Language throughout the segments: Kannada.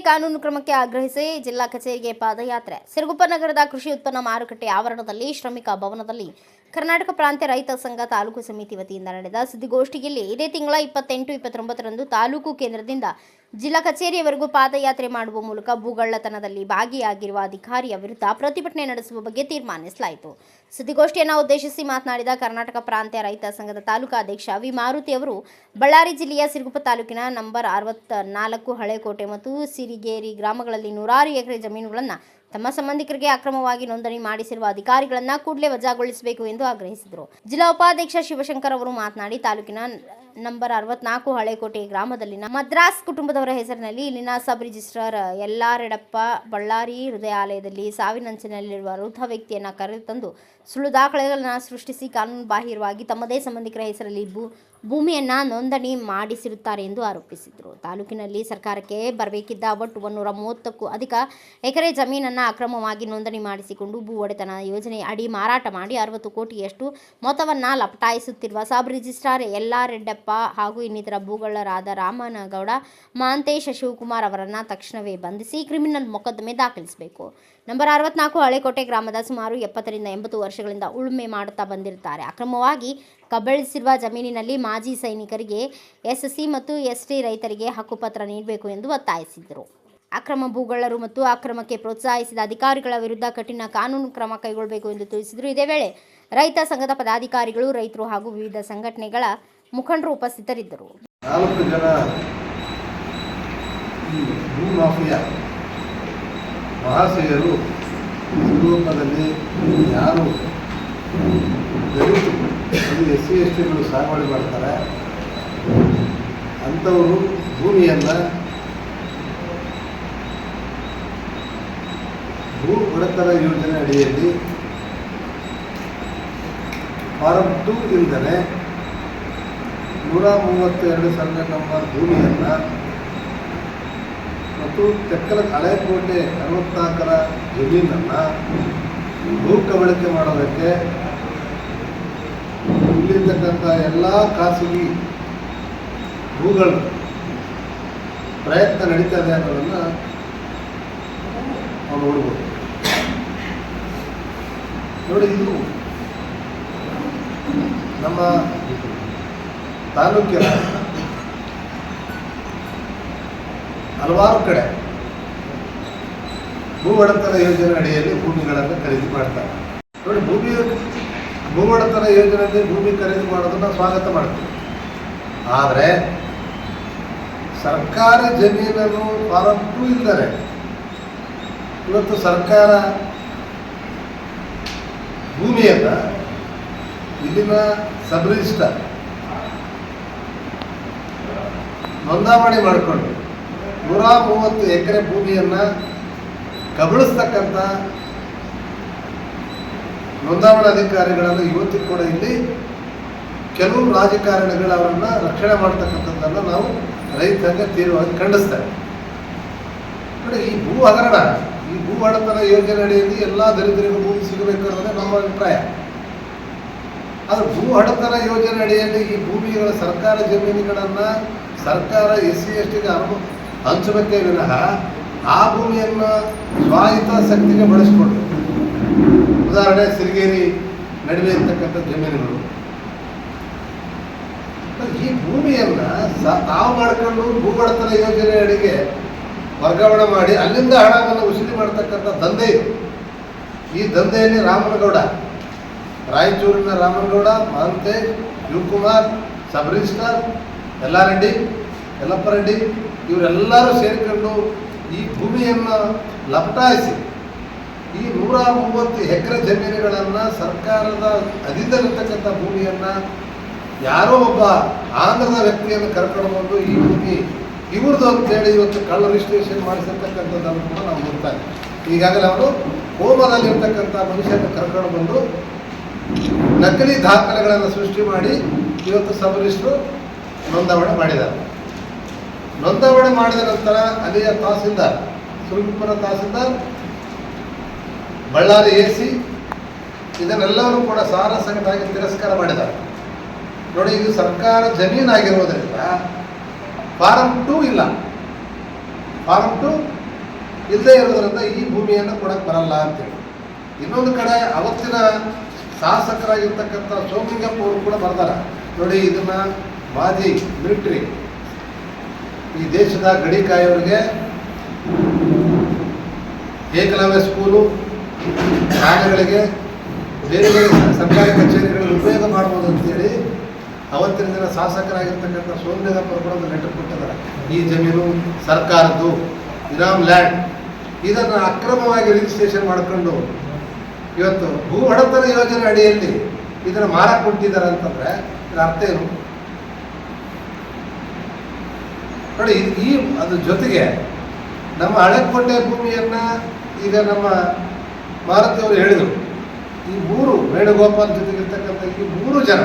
ಕಾನೂನು ಕ್ರಮಕ್ಕೆ ಆಗ್ರಹಿಸಿ ಜಿಲ್ಲಾ ಕಚೇರಿಗೆ ಪಾದಯಾತ್ರೆ. ಸಿರುಗುಪ್ಪ ನಗರದ ಕೃಷಿ ಉತ್ಪನ್ನ ಮಾರುಕಟ್ಟೆ ಆವರಣದಲ್ಲಿ ಶ್ರಮಿಕ ಭವನದಲ್ಲಿ ಕರ್ನಾಟಕ ಪ್ರಾಂತ್ಯ ರೈತ ಸಂಘ ತಾಲೂಕು ಸಮಿತಿ ವತಿಯಿಂದ ನಡೆದ ಸುದ್ದಿಗೋಷ್ಠಿಯಲ್ಲಿ ಇದೇ ತಿಂಗಳ 28, 29ರಂದು ತಾಲೂಕು ಕೇಂದ್ರದಿಂದ ಜಿಲ್ಲಾ ಕಚೇರಿಯವರೆಗೂ ಪಾದಯಾತ್ರೆ ಮಾಡುವ ಮೂಲಕ ಭೂಗಳ್ಳತನದಲ್ಲಿ ಭಾಗಿಯಾಗಿರುವ ಅಧಿಕಾರಿಯ ವಿರುದ್ಧ ಪ್ರತಿಭಟನೆ ನಡೆಸುವ ಬಗ್ಗೆ ತೀರ್ಮಾನಿಸಲಾಯಿತು. ಸುದ್ದಿಗೋಷ್ಠಿಯನ್ನು ಉದ್ದೇಶಿಸಿ ಮಾತನಾಡಿದ ಕರ್ನಾಟಕ ಪ್ರಾಂತ್ಯ ರೈತ ಸಂಘದ ತಾಲೂಕಾ ಅಧ್ಯಕ್ಷ ವಿ ಮಾರುತಿ ಅವರು, ಬಳ್ಳಾರಿ ಜಿಲ್ಲೆಯ ಸಿರುಗುಪ್ಪ ತಾಲೂಕಿನ ನಂಬರ್ 64 ಹಳೆಕೋಟೆ ಮತ್ತು ಸಿರಿಗೇರಿ ಗ್ರಾಮಗಳಲ್ಲಿ 106 ಎಕರೆ ಜಮೀನುಗಳನ್ನು ತಮ್ಮ ಸಂಬಂಧಿಕರಿಗೆ ಅಕ್ರಮವಾಗಿ ನೋಂದಣಿ ಮಾಡಿಸಿರುವ ಅಧಿಕಾರಿಗಳನ್ನು ಕೂಡಲೇ ವಜಾಗೊಳಿಸಬೇಕು ಎಂದು ಆಗ್ರಹಿಸಿದರು. ಜಿಲ್ಲಾ ಉಪಾಧ್ಯಕ್ಷ ಶಿವಶಂಕರ್ ಅವರು ಮಾತನಾಡಿ, ತಾಲೂಕಿನ ನಂಬರ್ 64 ಹಳೆಕೋಟೆ ಗ್ರಾಮದಲ್ಲಿನ ಮದ್ರಾಸ್ ಕುಟುಂಬದವರ ಹೆಸರಿನಲ್ಲಿ ಇಲ್ಲಿನ ಸಬ್ ರಿಜಿಸ್ಟ್ರಾರ್ ಯಲ್ಲಾರೆಡ್ಡಪ್ಪ ಬಳ್ಳಾರಿ ಹೃದಯಾಲಯದಲ್ಲಿ ಸಾವಿನಂಚಿನಲ್ಲಿರುವ ವೃದ್ಧ ವ್ಯಕ್ತಿಯನ್ನು ಕರೆತಂದು ಸುಳ್ಳು ದಾಖಲೆಗಳನ್ನು ಸೃಷ್ಟಿಸಿ ಕಾನೂನು ಬಾಹಿರವಾಗಿ ತಮ್ಮದೇ ಸಂಬಂಧಿಕರ ಹೆಸರಲ್ಲಿ ಭೂಮಿಯನ್ನು ನೋಂದಣಿ ಮಾಡಿಸಿರುತ್ತಾರೆ ಎಂದು ಆರೋಪಿಸಿದರು. ತಾಲೂಕಿನಲ್ಲಿ ಸರ್ಕಾರಕ್ಕೆ ಬರಬೇಕಿದ್ದ ಒಟ್ಟು 130ಕ್ಕೂ ಅಧಿಕ ಎಕರೆ ಜಮೀನನ್ನು ಅಕ್ರಮವಾಗಿ ನೋಂದಣಿ ಮಾಡಿಸಿಕೊಂಡು ಭೂ ಒಡೆತನ ಯೋಜನೆ ಅಡಿ ಮಾರಾಟ ಮಾಡಿ 60 ಕೋಟಿಯಷ್ಟು ಮೊತ್ತವನ್ನು ಲಪಟಾಯಿಸುತ್ತಿರುವ ಸಬ್ ರಿಜಿಸ್ಟ್ರಾರ್ ಯಲ್ಲಾರೆಡ್ಡಪ್ಪ ಹಾಗೂ ಇನ್ನಿತರ ಭೂಗಳ್ಳರಾದ ರಾಮನಗೌಡ, ಮಹಾಂತೇಶ, ಶಿವಕುಮಾರ್ ಅವರನ್ನು ತಕ್ಷಣವೇ ಬಂಧಿಸಿ ಕ್ರಿಮಿನಲ್ ಮೊಕದ್ದಮೆ ದಾಖಲಿಸಬೇಕು. ನಂಬರ್ 64 ಹಳೆಕೋಟೆ ಗ್ರಾಮದ ಸುಮಾರು 70ರಿಂದ 80 ವರ್ಷಗಳಿಂದ ಉಳುಮೆ ಮಾಡುತ್ತಾ ಬಂದಿರುತ್ತಾರೆ. ಅಕ್ರಮವಾಗಿ ಕಬಳಿಸಿರುವ ಜಮೀನಿನಲ್ಲಿ ಮಾಜಿ ಸೈನಿಕರಿಗೆ, ಎಸ್ಸಿ ಮತ್ತು ಎಸ್ಟಿ ರೈತರಿಗೆ ಹಕ್ಕುಪತ್ರ ನೀಡಬೇಕು ಎಂದು ಒತ್ತಾಯಿಸಿದರು. ಅಕ್ರಮ ಭೂಗಳ್ಳರು ಮತ್ತು ಅಕ್ರಮಕ್ಕೆ ಪ್ರೋತ್ಸಾಹಿಸಿದ ಅಧಿಕಾರಿಗಳ ವಿರುದ್ಧ ಕಠಿಣ ಕಾನೂನು ಕ್ರಮ ಕೈಗೊಳ್ಳಬೇಕು ಎಂದು ತಿಳಿಸಿದರು. ಇದೇ ವೇಳೆ ರೈತ ಸಂಘದ ಪದಾಧಿಕಾರಿಗಳು, ರೈತರು ಹಾಗೂ ವಿವಿಧ ಸಂಘಟನೆಗಳ ಮುಖಂಡರು ಉಪಸ್ಥಿತರಿದ್ದರು. 4 ಜನ ಭೂ ಮಾಫಿಯಾ ಮಹಾಶಯರು ಸಿರುಗುಪ್ಪದಲ್ಲಿ ಯಾರು ದಲಿತರು SC STಗಳು ಸಾಗುವಳಿ ಮಾಡ್ತಾರೆ ಅಂಥವರು ಭೂಮಿಯನ್ನು ಭೂ ಒಡೆತನ ಯೋಜನೆ ಅಡಿಯಲ್ಲಿ ಫಾರಂ 2 ಇಲ್ಲದೆ 132 ಸರ್ವೆ ನಂಬರ್ ಭೂಮಿಯನ್ನು ಮತ್ತು ತೆಕ್ಕಲ ಹಳೆಕೋಟೆ 64ರ ಜಮೀನನ್ನು ಭೂ ಕಬಳಿಕೆ ಮಾಡೋದಕ್ಕೆ ಇಲ್ಲಿರ್ತಕ್ಕಂಥ ಎಲ್ಲ ಖಾಸಗಿ ಭೂಗಳ ಪ್ರಯತ್ನ ನಡೀತಾ ಇದೆ ಅನ್ನೋದನ್ನು ನಾವು ನೋಡ್ಬೋದು. ನೋಡಿ, ಇದು ನಮ್ಮ ತಾಲೂಕಿನ ಹಲವಾರು ಕಡೆ ಭೂ ಒಡೆತನ ಯೋಜನೆ ಅಡಿಯಲ್ಲಿ ಭೂಮಿಗಳನ್ನು ಖರೀದಿ ಮಾಡ್ತಾರೆ. ನೋಡಿ, ಭೂ ಒಡೆತನ ಯೋಜನೆಯಲ್ಲಿ ಭೂಮಿ ಖರೀದಿ ಮಾಡೋದನ್ನು ಸ್ವಾಗತ ಮಾಡ್ತೀವಿ. ಆದರೆ ಸರ್ಕಾರ ಜಮೀನನ್ನು ಫಾರಂ 2 ಇಲ್ಲದೆ ಇವತ್ತು ಸರ್ಕಾರ ಭೂಮಿಯನ್ನು ಇಲ್ಲಿನ ಸಬ್ ರಿಜಿಸ್ಟ್ರಾರ್ ನೋಂದಾವಣಿ ಮಾಡಿಕೊಂಡು 130 ಎಕರೆ ಭೂಮಿಯನ್ನು ಕಬಳಿಸ್ತಕ್ಕಂಥ ನೋಂದಾವಣಾಧಿಕಾರಿಗಳನ್ನು ಇವತ್ತಿಗೂ ಕೂಡ ಇಲ್ಲಿ ಕೆಲವು ರಾಜಕಾರಣಿಗಳು ಅವರನ್ನು ರಕ್ಷಣೆ ಮಾಡ್ತಕ್ಕಂಥದ್ದನ್ನು ನಾವು ರೈತರಿಗೆ ತೀವ್ರವಾಗಿ ಖಂಡಿಸ್ತೇವೆ. ನೋಡಿ, ಈ ಭೂ ಹಗರಣ, ಈ ಭೂ ಒಡೆತನ ಯೋಜನೆ ಅಡಿಯಲ್ಲಿ ಎಲ್ಲ ದಲಿತರಿಗೂ ಭೂಮಿ ಸಿಗಬೇಕು ಅನ್ನೋದೇ ನಮ್ಮ ಅಭಿಪ್ರಾಯ. ಆದರೆ ಭೂ ಒಡೆತನ ಯೋಜನೆ ಅಡಿಯಲ್ಲಿ ಈ ಭೂಮಿಗಳ ಸರ್ಕಾರ ಜಮೀನುಗಳನ್ನು ಸರ್ಕಾರ SC STಗೆ ಹಂಚಬೇಕೇ ವಿನಃ ಆ ಭೂಮಿಯನ್ನು ಸ್ವಾಯತ್ತ ಶಕ್ತಿಗೆ ಬಳಸಿಕೊಂಡು, ಉದಾಹರಣೆ ಸಿರಿಗೇರಿ ನಡುವೆ ಇರ್ತಕ್ಕಂಥ ಜಮೀನುಗಳು, ಈ ಭೂಮಿಯನ್ನು ತಾವು ಮಾಡಿಕೊಂಡು ಭೂ ಒಡೆತನ ಯೋಜನೆ ಅಡಿಗೆ ವರ್ಗಾವಣೆ ಮಾಡಿ ಅಲ್ಲಿಂದ ಹಣವನ್ನು ವಸೂಲಿ ಮಾಡ್ತಕ್ಕಂಥ ದಂಧೆ ಇದು. ಈ ದಂಧೆಯಲ್ಲಿ ರಾಮನಗೌಡ, ರಾಯಚೂರಿನ ರಾಮನಗೌಡ, ಮಹಾಂತೇಶ್, ಶಿವಕುಮಾರ್, ಸಬ್ ರಿಜಿಸ್ಟ್ರಾರ್ ಯಲ್ಲಪ್ಪ ರೆಡ್ಡಿ ಇವರೆಲ್ಲರೂ ಸೇರಿಕೊಂಡು ಈ ಭೂಮಿಯನ್ನು ಲಪಟಾಯಿಸಿ ಈ 130 ಎಕರೆ ಜಮೀನುಗಳನ್ನು ಸರ್ಕಾರದ ಅಧೀನದಲ್ಲಿರ್ತಕ್ಕಂಥ ಭೂಮಿಯನ್ನು ಯಾರೋ ಒಬ್ಬ ಆಂಧ್ರದ ವ್ಯಕ್ತಿಯನ್ನು ಕರ್ಕೊಂಡು ಬಂದು ಈ ಭೂಮಿ ಇವ್ರದ್ದು ಅಂತೇಳಿ ಇವತ್ತು ಕಳ್ಳ ರಿಜಿಸ್ಟ್ರೇಷನ್ ಮಾಡಿಸಿರ್ತಕ್ಕಂಥದ್ದನ್ನು ಕೂಡ ನಾವು ನೋಡ್ತಾ ಇದ್ದೀವಿ. ಈಗಾಗಲೇ ಅವರು ಹೋಮದಲ್ಲಿರ್ತಕ್ಕಂಥ ಮನುಷ್ಯರನ್ನು ಕರ್ಕೊಂಡು ಬಂದು ನಕಲಿ ದಾಖಲೆಗಳನ್ನು ಸೃಷ್ಟಿ ಮಾಡಿ ಇವತ್ತು ಸಬ್ ರಿಜಿಸ್ಟ್ರು ನೋಂದಾವಣೆ ಮಾಡಿದ್ದಾರೆ. ನೋಂದಾವಣೆ ಮಾಡಿದ ನಂತರ ಅಲ್ಲಿಯ ತಹಸೀಲ್ದಾರ್, ಸಿರುಗುಪ್ಪನ ತಹಸೀಲ್ದಾರ್, ಬಳ್ಳಾರಿ AC ಇದನ್ನೆಲ್ಲರೂ ಕೂಡ ಸಾರಾಸಗಟಾಗಿ ತಿರಸ್ಕಾರ ಮಾಡಿದ್ದಾರೆ. ನೋಡಿ, ಇದು ಸರ್ಕಾರ ಜಮೀನಾಗಿರೋದ್ರಿಂದ ಫಾರಂ 2 ಇಲ್ಲ. ಫಾರಂ 2 ಇಲ್ಲದೆ ಇರೋದ್ರಿಂದ ಈ ಭೂಮಿಯನ್ನು ಕೊಡಕ್ಕೆ ಬರಲ್ಲ ಅಂತೇಳಿ. ಇನ್ನೊಂದು ಕಡೆ ಅವತ್ತಿನ ಶಾಸಕರಾಗಿರ್ತಕ್ಕಂಥ ಸೋಮಲಿಂಗಪ್ಪ ಅವರು ಕೂಡ ಬರ್ತಾರೆ ನೋಡಿ, ಇದನ್ನ ಮಾಜಿ ಮಿಲಿಟರಿ ಈ ದೇಶದ ಗಡಿ ಕಾಯೋರಿಗೆ ಏಕಲವ್ಯ ಸ್ಕೂಲು, ಶಾಲೆಗಳಿಗೆ, ಬೇರೆ ಬೇರೆ ಸರ್ಕಾರಿ ಕಚೇರಿಗಳಿಗೆ ಉಪಯೋಗ ಮಾಡ್ಬೋದು ಅಂತೇಳಿ ಅವತ್ತಿನ ದಿನ ಶಾಸಕರಾಗಿರ್ತಕ್ಕಂಥ ಸೋಮಲಿಂಗಪ್ಪ ಕೂಡ ಒಂದು ಲೆಟರ್ ಕೊಟ್ಟಿದ್ದಾರೆ. ಈ ಜಮೀನು ಸರ್ಕಾರದ್ದು, ಇನಾಮ್ ಲ್ಯಾಂಡ್, ಇದನ್ನು ಅಕ್ರಮವಾಗಿ ರಿಜಿಸ್ಟ್ರೇಷನ್ ಮಾಡಿಕೊಂಡು ಇವತ್ತು ಭೂ ಒಡೆತನ ಯೋಜನೆ ಅಡಿಯಲ್ಲಿ ಇದನ್ನು ಮಾರಕ್ಕೆ ಕೊಟ್ಟಿದ್ದಾರೆ ಅಂತಂದ್ರೆ ಇದರ ಅರ್ಥ ಏನು ನೋಡಿ. ಈ ಅದ್ರ ಜೊತೆಗೆ ನಮ್ಮ ಹಳೆಕೋಟೆ ಭೂಮಿಯನ್ನ ಈಗ ನಮ್ಮ ಮಾರುತಿಯವರು ಹೇಳಿದರು, ಈ 3 ವೇಣುಗೋಪಾಲ್ ಜೊತೆಗಿರ್ತಕ್ಕಂಥ ಈ 3 ಜನ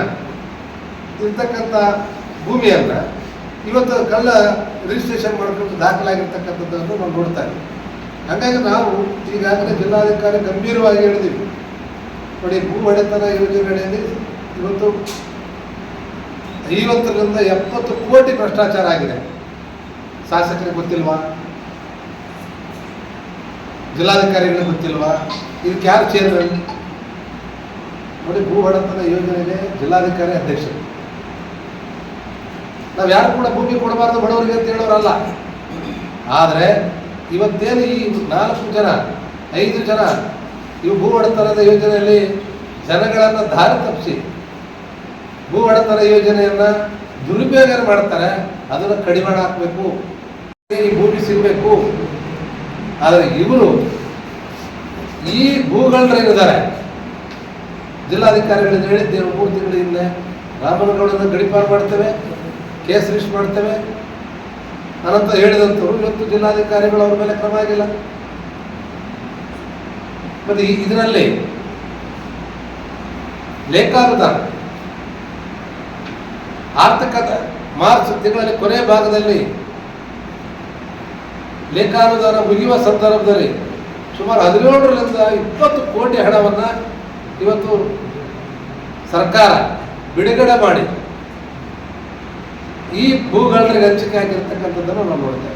ಇರ್ತಕ್ಕಂಥ ಭೂಮಿಯನ್ನ ಇವತ್ತು ಕಳ್ಳ ರಿಜಿಸ್ಟ್ರೇಷನ್ ಮಾಡ್ಕೊಂಡು ದಾಖಲಾಗಿರ್ತಕ್ಕಂಥದ್ದನ್ನು ನಾವು ನೋಡ್ತಾ ಇದ್ದೀವಿ. ಹಾಗಾಗಿ ನಾವು ಈಗಾಗಲೇ ಜಿಲ್ಲಾಧಿಕಾರಿ ಗಂಭೀರವಾಗಿ ಹೇಳಿದ್ದೀವಿ ನೋಡಿ, ಭೂ ಒಡೆತನ ಯೋಜನೆಯಲ್ಲಿ ಇವತ್ತು 50ರಿಂದ 70 ಕೋಟಿ ಭ್ರಷ್ಟಾಚಾರ ಆಗಿದೆ. ಶಾಸಕರಿಗೆ ಗೊತ್ತಿಲ್ವಾ? ಜಿಲ್ಲಾಧಿಕಾರಿಗಳಿಗೆ ಗೊತ್ತಿಲ್ವಾ? ಇದಕ್ಕೆ ಯಾರು ಚೇರ್ಮನ್ ನೋಡಿ? ಭೂ ಒಡೆತನ ಯೋಜನೆಗೆ ಜಿಲ್ಲಾಧಿಕಾರಿ ಅಧ್ಯಕ್ಷರು. ನಾವು ಯಾರು ಕೂಡ ಭೂಮಿ ಕೊಡಬಾರ್ದು ಬಡವರಿಗೆ ಅಂತ ಹೇಳೋರಲ್ಲ. ಆದರೆ ಇವತ್ತೇನು ಈ 4 ಜನ 5 ಜನ ಇವು ಭೂ ಒಡೆತನದ ಯೋಜನೆಯಲ್ಲಿ ಜನಗಳನ್ನು ದಾರಿ ತಪ್ಪಿಸಿ ಭೂ ಒಡೆತನ ಯೋಜನೆಯನ್ನ ದುರುಪಯೋಗ ಮಾಡ್ತಾರೆ, ಅದನ್ನು ಕಡಿವಾಣ ಹಾಕಬೇಕು, ಈ ಭೂಮಿ ಸಿಗಬೇಕು. ಆದರೆ ಇವರು ಈ ಭೂಗಳೇನಿದ್ದಾರೆ ಜಿಲ್ಲಾಧಿಕಾರಿಗಳಿಗೆ ಹೇಳಿದ್ದೇವೆ 3 ತಿಂಗಳ ಹಿಂದೆ, ರಾಮನಗೌಡನ ಗಡಿಪಾರು ಮಾಡ್ತೇವೆ, ಕೇಸ್ ರಿಜಿಸ್ಟರ್ ಮಾಡ್ತೇವೆ ಅನಂತ ಹೇಳಿದಂಥವ್ರು ಇವತ್ತು ಜಿಲ್ಲಾಧಿಕಾರಿಗಳು ಅವ್ರ ಮೇಲೆ ಕ್ರಮ ಆಗಿಲ್ಲ. ಮತ್ತೆ ಇದರಲ್ಲಿ ಲೇಖಾನುದಾನ ಆರ್ಥಿಕ ಮಾರ್ಚ್ ತಿಂಗಳಲ್ಲಿ ಕೊನೆಯ ಭಾಗದಲ್ಲಿ ಲೇಖಾನುದಾನ ಮುಗಿಯುವ ಸಂದರ್ಭದಲ್ಲಿ ಸುಮಾರು 17ರಿಂದ 20 ಕೋಟಿ ಹಣವನ್ನು ಇವತ್ತು ಸರ್ಕಾರ ಬಿಡುಗಡೆ ಮಾಡಿ ಈ ಭೂಗಳಿಗೆ ಹಂಚಿಕೆ ಆಗಿರ್ತಕ್ಕಂಥದ್ದನ್ನು ನಾವು ನೋಡ್ತೇವೆ.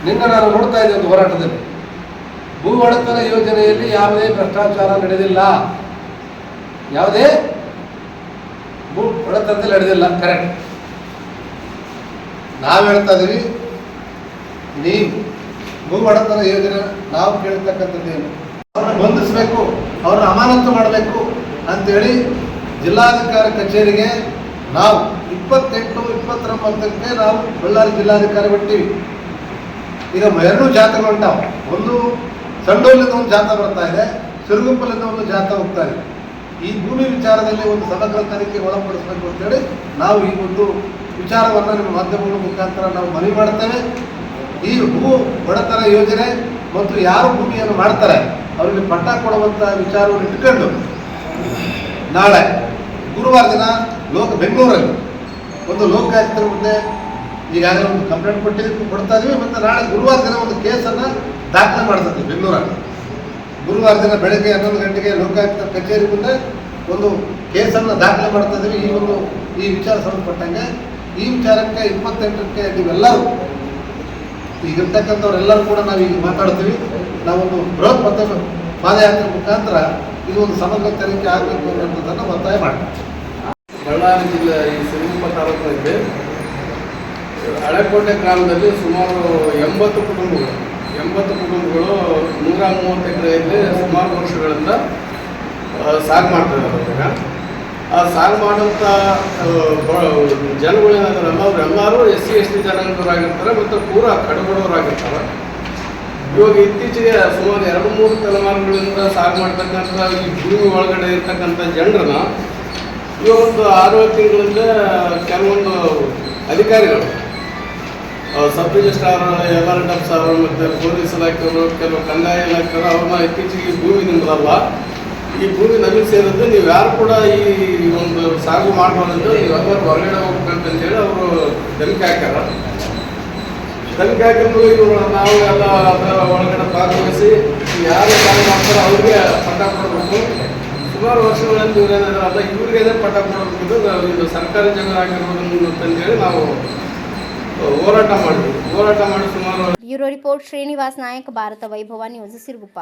ನಿನ್ನೆ ನಾನು ನೋಡ್ತಾ ಇದ್ದೆ ಒಂದು ಹೋರಾಟದಲ್ಲಿ, ಭೂ ಒಡೆತನ ಯೋಜನೆಯಲ್ಲಿ ಯಾವುದೇ ಭ್ರಷ್ಟಾಚಾರ ನಡೆದಿಲ್ಲ, ಯಾವುದೇ ಭೂ ಒಡೆತನದಲ್ಲಿ ನಡೆದಿಲ್ಲ. ಕರೆಕ್ಟ್. ನಾವು ಹೇಳ್ತಾ ಇದೀವಿ, ನೀವು ಭೂ ಒಡೆತನ ಯೋಜನೆ ನಾವು ಕೇಳ್ತಕ್ಕಂಥದ್ದೇನು, ಅವ್ರನ್ನ ಬಂಧಿಸಬೇಕು, ಅವ್ರನ್ನ ಅಮಾನತು ಮಾಡಬೇಕು ಅಂತೇಳಿ ಜಿಲ್ಲಾಧಿಕಾರಿ ಕಚೇರಿಗೆ ನಾವು 28-29ಕ್ಕೆ ನಾವು ಬಳ್ಳಾರಿ ಜಿಲ್ಲಾಧಿಕಾರಿ ಬಿಟ್ಟಿವಿ. ಈಗ 2 ಜಾಥಾಗಳು ಉಂಟಾವ. ಒಂದು ಸಂಡೂರಿನಿಂದ ಒಂದು ಜಾಥಾ ಬರ್ತಾ ಇದೆ, ಸಿರುಗುಪ್ಪಲಿಂದ ಒಂದು ಜಾಥಾ ಹೋಗ್ತಾ ಇದೆ. ಈ ಭೂಮಿ ವಿಚಾರದಲ್ಲಿ ಒಂದು ಸಮಗ್ರ ತನಿಖೆಗೆ ಒಳಪಡಿಸಬೇಕು ಅಂತೇಳಿ ನಾವು ಈ ಒಂದು ವಿಚಾರವನ್ನು ನಿಮ್ಮ ಮಾಧ್ಯಮಗಳ ಮುಖಾಂತರ ನಾವು ಮನವಿ ಮಾಡ್ತೇವೆ. ಈ ಭೂ ಒಡೆತನ ಯೋಜನೆ ಮತ್ತು ಯಾರು ಭೂಮಿಯನ್ನು ಮಾಡ್ತಾರೆ ಅವರಿಗೆ ಪಟ್ಟ ಕೊಡುವಂಥ ವಿಚಾರವನ್ನು ಇಟ್ಕೊಂಡು ನಾಳೆ ಗುರುವಾರ ದಿನ ಬೆಂಗಳೂರಲ್ಲಿ ಒಂದು ಲೋಕಾಯುಕ್ತರ ಮುಂದೆ ಈಗಾಗಲೇ ಒಂದು ಕಂಪ್ಲೇಂಟ್ ಕೊಡ್ತಾ ಇದೀವಿ. ಮತ್ತು ನಾಳೆ ಗುರುವಾರ ದಿನ ಒಂದು ಕೇಸನ್ನು ದಾಖಲೆ ಮಾಡ್ತಾ ಇದ್ದೀವಿ ಬೆಂಗಳೂರಲ್ಲಿ. ಗುರುವಾರ ದಿನ ಬೆಳಗ್ಗೆ 11 ಗಂಟೆಗೆ ಲೋಕಾಯುಕ್ತ ಕಚೇರಿ ಮುಂದೆ ಒಂದು ಕೇಸನ್ನು ದಾಖಲೆ ಮಾಡ್ತಾ ಇದ್ದೀವಿ. ಈ ವಿಚಾರ ಸಂಬಂಧಪಟ್ಟಂಗೆ ಈ ವಿಚಾರಕ್ಕೆ 28ಕ್ಕೆ ನೀವೆಲ್ಲರೂ ಈಗಿರ್ತಕ್ಕಂಥವ್ರೆಲ್ಲರೂ ಕೂಡ ನಾವು ಈಗ ಮಾತಾಡ್ತೀವಿ. ನಾವೊಂದು ಬೃಹತ್ ಪಾದಯಾತ್ರೆ ಮುಖಾಂತರ ಇದು ಒಂದು ಸಮಗ್ರ ತನಿಖೆ ಆಗಬೇಕು ಅನ್ನೋದನ್ನು ಒತ್ತಾಯ ಮಾಡ್ತೀವಿ. ಬಳ್ಳಾರಿ ಜಿಲ್ಲೆ ಈ ಸಿರುಗುಪ್ಪ ತಾಲೂಕಿನಲ್ಲಿ ಹಳೆಕೋಟೆ ಗ್ರಾಮದಲ್ಲಿ ಸುಮಾರು 80 ಕುಟುಂಬಗಳು 130 ಎಕರೆಯಲ್ಲಿ ಸುಮಾರು ವರ್ಷಗಳಿಂದ ಸಾగు ಮಾಡ್ತಿದ್ದಾರೆ. ಆ ಸಾಲು ಮಾಡುವಂಥ ಜನಗಳೇನಾದ್ರಲ್ಲ ಅವರೆಲ್ಲರೂ SC ST ಜನಾಂಗದವರಾಗಿರ್ತಾರೆ ಮತ್ತು ಪೂರಾ ಕಡುಬಡವರಾಗಿರ್ತಾರೆ. ಇವಾಗ ಇತ್ತೀಚೆಗೆ ಸುಮಾರು 2-3 ತಲೆಮಾರುಗಳಿಂದ ಸಾಲು ಮಾಡ್ತಕ್ಕಂಥ ಈ ಭೂಮಿ ಒಳಗಡೆ ಇರ್ತಕ್ಕಂಥ ಜನರನ್ನ ಇವತ್ತು 6 ತಿಂಗಳಿಂದ ಕೆಲವೊಂದು ಅಧಿಕಾರಿಗಳು ಸಬ್ ರಿಜಿಸ್ಟ್ರಾರ್ LRDFs ಅವರು ಮತ್ತು ಪೊಲೀಸ್ ಇಲಾಖೆಯವರು ಕೆಲವು ಕಂದಾಯ ಇಲಾಖೆಯವರು ಅವ್ರನ್ನ ಇತ್ತೀಚೆಗೆ ಭೂಮಿ ನಿಮ್ಮದಲ್ಲ, ಈ ಭೂಮಿ ನಮಗೆ ಸೇರಿದ್ದು, ನೀವು ಯಾರು ಕೂಡ ಈ ಒಂದು ಸಾಗು ಮಾಡಬಾರ್ದು, ನೀವೆಲ್ಲರೂ ಹೊರಗಡೆ ಹೋಗ್ಬೇಕಂತೇಳಿ ಅವರು ತನಿಖೆ ಹಾಕ್ಯಾರ. ತನಿಖೆ ಹಾಕಿದ್ರು ಇವರು ನಾವು ಎಲ್ಲ ಅದರ ಒಳಗಡೆ ಭಾಗವಹಿಸಿ ಯಾರು ಸಾಗು ಮಾಡ್ತಾರೋ ಅವ್ರಿಗೆ ಪಟ್ಟ ಕೊಡಬೇಕು. ಸುಮಾರು ವರ್ಷಗಳಿಂದ ಇವರೇನಾದ್ರಲ್ಲ ಇವ್ರಿಗೇನೆ ಪಟ್ಟ ಕೊಡಬೇಕು, ಇದು ಸರ್ಕಾರಿ ಜಮೀನು ಆಗಿರ್ಬೋದು ಅಂತಂದೇಳಿ ನಾವು ಹೋರಾಟ ಮಾಡಿದ್ವಿ. ಹೋರಾಟ ಮಾಡಿ ಸುಮಾರು ಬ್ಯೂರೋ ರಿಪೋರ್ಟ್ ಶ್ರೀನಿವಾಸ್ ನಾಯಕ್, ಭಾರತ ವೈಭವ news, Siruguppa.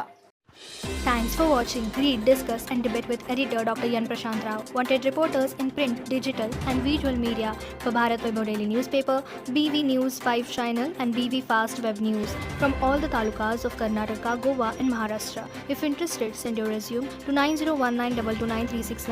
Thanks for watching Read, Discuss and Debate with editor Dr. Yan Prashant Rao. Wanted reporters in print, digital and visual media for Bharat Vaibhav Daily Newspaper, BV News 5 Channel and BV Fast Web News from all the talukas of Karnataka, Goa and Maharashtra. If interested, send your resume to 9019229369.